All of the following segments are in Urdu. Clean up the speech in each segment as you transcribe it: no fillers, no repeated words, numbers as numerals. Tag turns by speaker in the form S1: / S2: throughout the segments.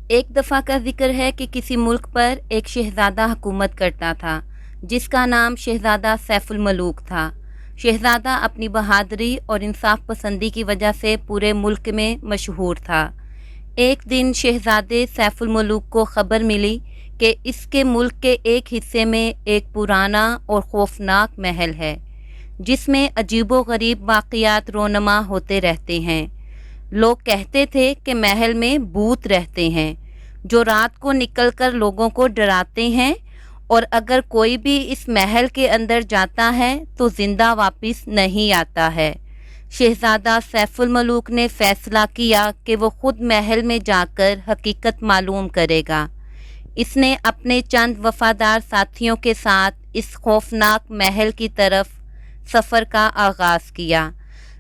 S1: ایک دفعہ کا ذکر ہے کہ کسی ملک پر ایک شہزادہ حکومت کرتا تھا جس کا نام شہزادہ سیف الملوک تھا۔ شہزادہ اپنی بہادری اور انصاف پسندی کی وجہ سے پورے ملک میں مشہور تھا۔ ایک دن شہزادے سیف الملوک کو خبر ملی کہ اس کے ملک کے ایک حصے میں ایک پرانا اور خوفناک محل ہے جس میں عجیب و غریب واقعات رونما ہوتے رہتے ہیں۔ لوگ کہتے تھے کہ محل میں بھوت رہتے ہیں جو رات کو نکل کر لوگوں کو ڈراتے ہیں، اور اگر کوئی بھی اس محل کے اندر جاتا ہے تو زندہ واپس نہیں آتا ہے۔ شہزادہ سیف الملوک نے فیصلہ کیا کہ وہ خود محل میں جا کر حقیقت معلوم کرے گا۔ اس نے اپنے چند وفادار ساتھیوں کے ساتھ اس خوفناک محل کی طرف سفر کا آغاز کیا۔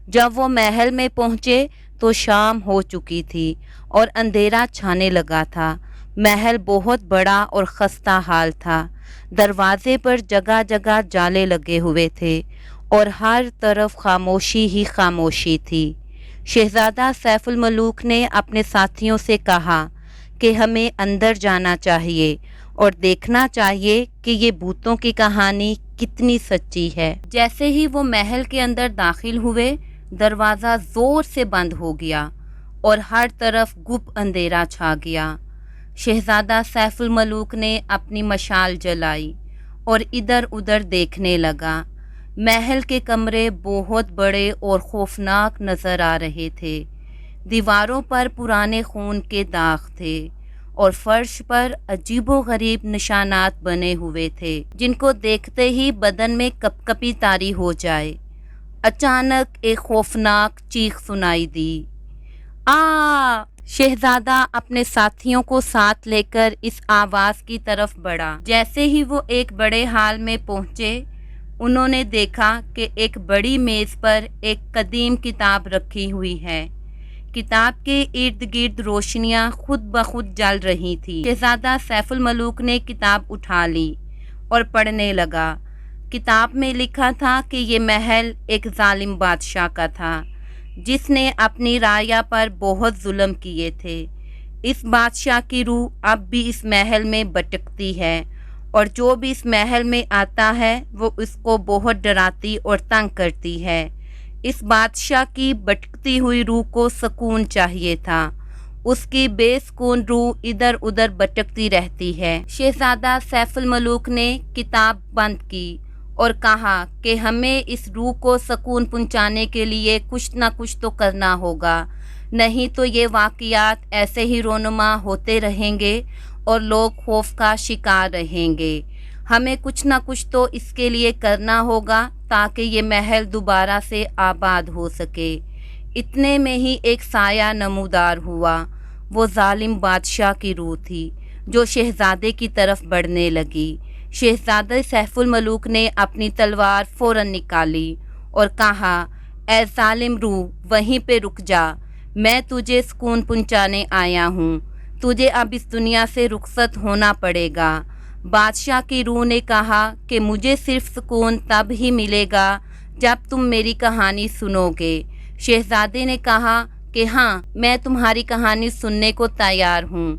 S1: جب وہ محل میں پہنچے تو شام ہو چکی تھی اور اندھیرا چھانے لگا تھا۔ محل بہت بڑا اور خستہ حال تھا۔ دروازے پر جگہ جگہ جالے لگے ہوئے تھے اور ہر طرف خاموشی ہی خاموشی تھی۔ شہزادہ سیف الملوک نے اپنے ساتھیوں سے کہا کہ ہمیں اندر جانا چاہیے اور دیکھنا چاہیے کہ یہ بھوتوں کی کہانی کتنی سچی ہے۔ جیسے ہی وہ محل کے اندر داخل ہوئے، دروازہ زور سے بند ہو گیا اور ہر طرف گپ اندھیرا چھا گیا۔ شہزادہ سیف الملوک نے اپنی مشال جلائی اور ادھر ادھر دیکھنے لگا۔ محل کے کمرے بہت بڑے اور خوفناک نظر آ رہے تھے۔ دیواروں پر پرانے خون کے داغ تھے اور فرش پر عجیب و غریب نشانات بنے ہوئے تھے جن کو دیکھتے ہی بدن میں کپ کپی طاری ہو جائے۔ اچانک ایک خوفناک چیخ سنائی دی، آ! شہزادہ اپنے ساتھیوں کو ساتھ لے کر اس آواز کی طرف بڑھا۔ جیسے ہی وہ ایک بڑے ہال میں پہنچے، انہوں نے دیکھا کہ ایک بڑی میز پر ایک قدیم کتاب رکھی ہوئی ہے۔ کتاب کے ارد گرد روشنیاں خود بخود جل رہی تھی۔ شہزادہ سیف الملوک نے کتاب اٹھا لی اور پڑھنے لگا۔ کتاب میں لکھا تھا کہ یہ محل ایک ظالم بادشاہ کا تھا جس نے اپنی رعایا پر بہت ظلم کیے تھے۔ اس بادشاہ کی روح اب بھی اس محل میں بھٹکتی ہے اور جو بھی اس محل میں آتا ہے وہ اس کو بہت ڈراتی اور تنگ کرتی ہے۔ اس بادشاہ کی بھٹکتی ہوئی روح کو سکون چاہیے تھا، اس کی بے سکون روح ادھر ادھر بھٹکتی رہتی ہے۔ شہزادہ سیف الملوک نے کتاب بند کی اور کہا کہ ہمیں اس روح کو سکون پہنچانے کے لیے کچھ نہ کچھ تو کرنا ہوگا، نہیں تو یہ واقعات ایسے ہی رونما ہوتے رہیں گے اور لوگ خوف کا شکار رہیں گے۔ ہمیں کچھ نہ کچھ تو اس کے لیے کرنا ہوگا تاکہ یہ محل دوبارہ سے آباد ہو سکے۔ اتنے میں ہی ایک سایہ نمودار ہوا۔ وہ ظالم بادشاہ کی روح تھی جو شہزادے کی طرف بڑھنے لگی۔ شہزادہ سیف الملوک نے اپنی تلوار فوراً نکالی اور کہا، اے ظالم روح، وہیں پہ رک جا، میں تجھے سکون پہنچانے آیا ہوں، تجھے اب اس دنیا سے رخصت ہونا پڑے گا۔ بادشاہ کی روح نے کہا کہ مجھے صرف سکون تب ہی ملے گا جب تم میری کہانی سنو گے۔ شہزادے نے کہا کہ ہاں، میں تمہاری کہانی سننے کو تیار ہوں۔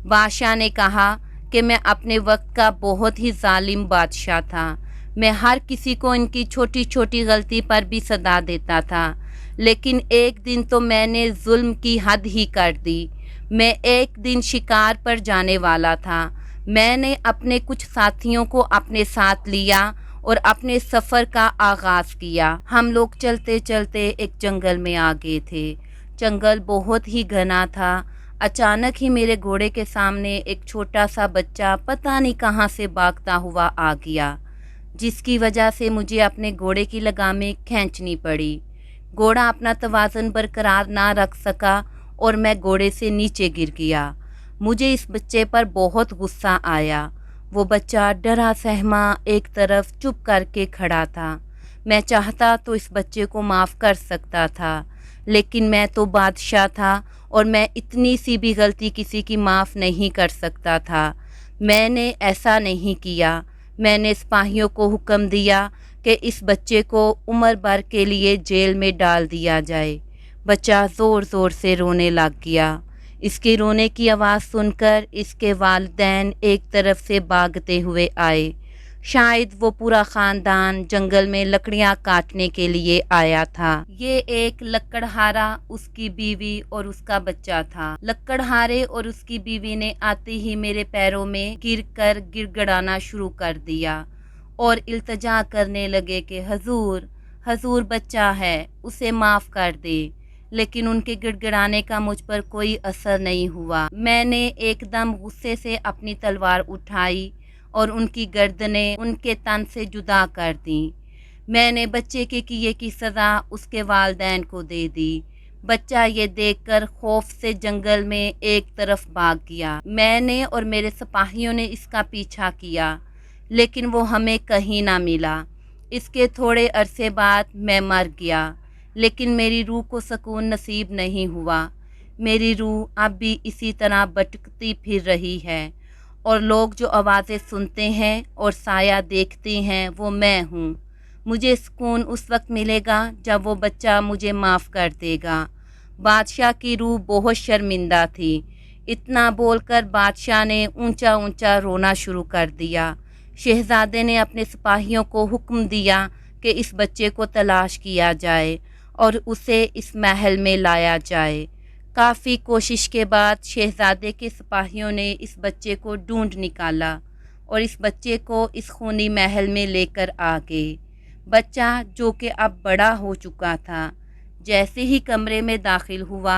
S1: بادشاہ نے کہا کہ میں اپنے وقت کا بہت ہی ظالم بادشاہ تھا۔ میں ہر کسی کو ان کی چھوٹی چھوٹی غلطی پر بھی سزا دیتا تھا، لیکن ایک دن تو میں نے ظلم کی حد ہی کر دی۔ میں ایک دن شکار پر جانے والا تھا۔ میں نے اپنے کچھ ساتھیوں کو اپنے ساتھ لیا اور اپنے سفر کا آغاز کیا۔ ہم لوگ چلتے چلتے ایک جنگل میں آ گئے تھے۔ جنگل بہت ہی گھنا تھا۔ اچانک ہی میرے گھوڑے کے سامنے ایک چھوٹا سا بچہ پتہ نہیں کہاں سے بھاگتا ہوا آ گیا، جس کی وجہ سے مجھے اپنے گھوڑے کی لگامیں کھینچنی پڑی۔ گھوڑا اپنا توازن برقرار نہ رکھ سکا اور میں گھوڑے سے نیچے گر گیا۔ مجھے اس بچے پر بہت غصہ آیا۔ وہ بچہ ڈرا سہما ایک طرف چپ کر کے کھڑا تھا۔ میں چاہتا تو اس بچے کو معاف کر سکتا تھا، لیکن میں تو بادشاہ تھا اور میں اتنی سی بھی غلطی کسی کی معاف نہیں کر سکتا تھا۔ میں نے ایسا نہیں کیا۔ میں نے سپاہیوں کو حکم دیا کہ اس بچے کو عمر بھر کے لیے جیل میں ڈال دیا جائے۔ بچہ زور زور سے رونے لگ گیا۔ اس کے رونے کی آواز سن کر اس کے والدین ایک طرف سے بھاگتے ہوئے آئے۔ شاید وہ پورا خاندان جنگل میں لکڑیاں کاٹنے کے لیے آیا تھا۔ یہ ایک لکڑہارا، اس کی بیوی اور اس کا بچہ تھا۔ لکڑہارے اور اس کی بیوی نے آتے ہی میرے پیروں میں گر کر گڑ گڑانا شروع کر دیا اور التجا کرنے لگے کہ حضور، حضور بچہ ہے، اسے معاف کر دے۔ لیکن ان کے گڑ گڑانے کا مجھ پر کوئی اثر نہیں ہوا۔ میں نے ایک دم غصے سے اپنی تلوار اٹھائی اور ان کی گردنیں ان کے تن سے جدا کر دیں۔ میں نے بچے کے کیے کی سزا اس کے والدین کو دے دی۔ بچہ یہ دیکھ کر خوف سے جنگل میں ایک طرف بھاگ گیا۔ میں نے اور میرے سپاہیوں نے اس کا پیچھا کیا، لیکن وہ ہمیں کہیں نہ ملا۔ اس کے تھوڑے عرصے بعد میں مر گیا، لیکن میری روح کو سکون نصیب نہیں ہوا۔ میری روح اب بھی اسی طرح بھٹکتی پھر رہی ہے، اور لوگ جو آوازیں سنتے ہیں اور سایہ دیکھتے ہیں وہ میں ہوں۔ مجھے سکون اس وقت ملے گا جب وہ بچہ مجھے معاف کر دے گا۔ بادشاہ کی روح بہت شرمندہ تھی۔ اتنا بول کر بادشاہ نے اونچا اونچا رونا شروع کر دیا۔ شہزادے نے اپنے سپاہیوں کو حکم دیا کہ اس بچے کو تلاش کیا جائے اور اسے اس محل میں لایا جائے۔ کافی کوشش کے بعد شہزادے کے سپاہیوں نے اس بچے کو ڈھونڈ نکالا اور اس بچے کو اس خونی محل میں لے کر آ گئے۔ بچہ جو کہ اب بڑا ہو چکا تھا، جیسے ہی کمرے میں داخل ہوا،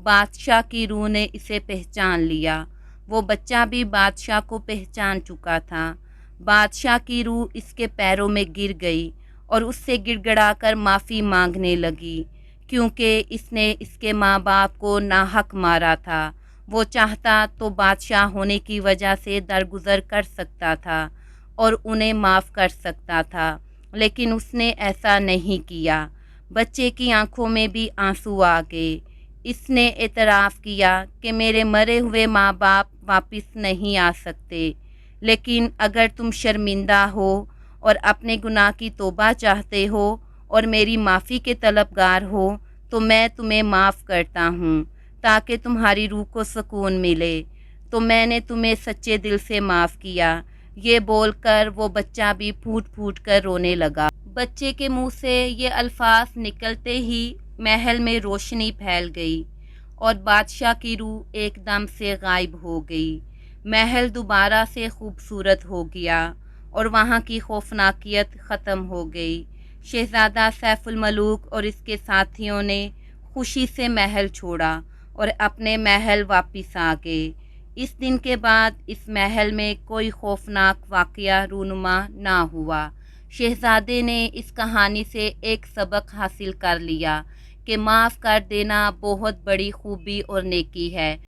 S1: بادشاہ کی روح نے اسے پہچان لیا۔ وہ بچہ بھی بادشاہ کو پہچان چکا تھا۔ بادشاہ کی روح اس کے پیروں میں گر گئی اور اس سے گڑ گڑا کر معافی مانگنے لگی، کیونکہ اس نے اس کے ماں باپ کو ناحق مارا تھا۔ وہ چاہتا تو بادشاہ ہونے کی وجہ سے درگزر کر سکتا تھا اور انہیں معاف کر سکتا تھا، لیکن اس نے ایسا نہیں کیا۔ بچے کی آنکھوں میں بھی آنسو آ گئے۔ اس نے اعتراف کیا کہ میرے مرے ہوئے ماں باپ واپس نہیں آ سکتے، لیکن اگر تم شرمندہ ہو اور اپنے گناہ کی توبہ چاہتے ہو اور میری معافی کے طلبگار ہو تو میں تمہیں معاف کرتا ہوں تاکہ تمہاری روح کو سکون ملے۔ تو میں نے تمہیں سچے دل سے معاف کیا۔ یہ بول کر وہ بچہ بھی پھوٹ پھوٹ کر رونے لگا۔ بچے کے منہ سے یہ الفاظ نکلتے ہی محل میں روشنی پھیل گئی اور بادشاہ کی روح ایک دم سے غائب ہو گئی۔ محل دوبارہ سے خوبصورت ہو گیا اور وہاں کی خوفناکیت ختم ہو گئی۔ شہزادہ سیف الملوک اور اس کے ساتھیوں نے خوشی سے محل چھوڑا اور اپنے محل واپس آ گئے۔ اس دن کے بعد اس محل میں کوئی خوفناک واقعہ رونما نہ ہوا۔ شہزادے نے اس کہانی سے ایک سبق حاصل کر لیا کہ معاف کر دینا بہت بڑی خوبی اور نیکی ہے۔